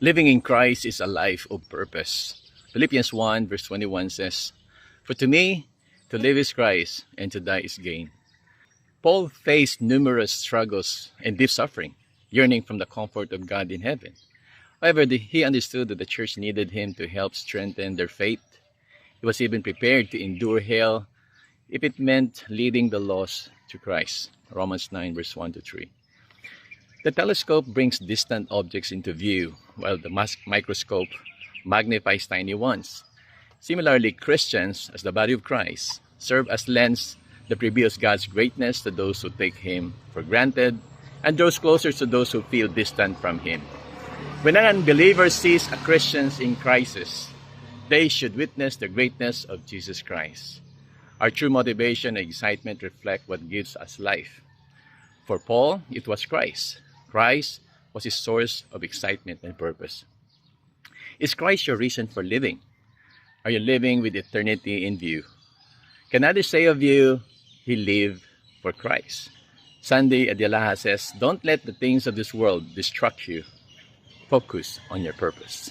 Living in Christ is a life of purpose. Philippians 1 verse 21 says, "For to me, to live is Christ, and to die is gain." Paul faced numerous struggles and deep suffering, yearning from the comfort of God in heaven. However, he understood that the church needed him to help strengthen their faith. He was even prepared to endure hell if it meant leading the lost to Christ. Romans 9 verse 1 to 3. The telescope brings distant objects into view, while the microscope magnifies tiny ones. Similarly, Christians, as the body of Christ, serve as lens that reveals God's greatness to those who take Him for granted and draws closer to those who feel distant from Him. When an unbeliever sees a Christian in crisis, they should witness the greatness of Jesus Christ. Our true motivation and excitement reflect what gives us life. For Paul, it was Christ. Christ was his source of excitement and purpose. Is Christ your reason for living? Are you living with eternity in view? Can others say of you, he lived for Christ? Sandy Adialaha says, don't let the things of this world distract you. Focus on your purpose.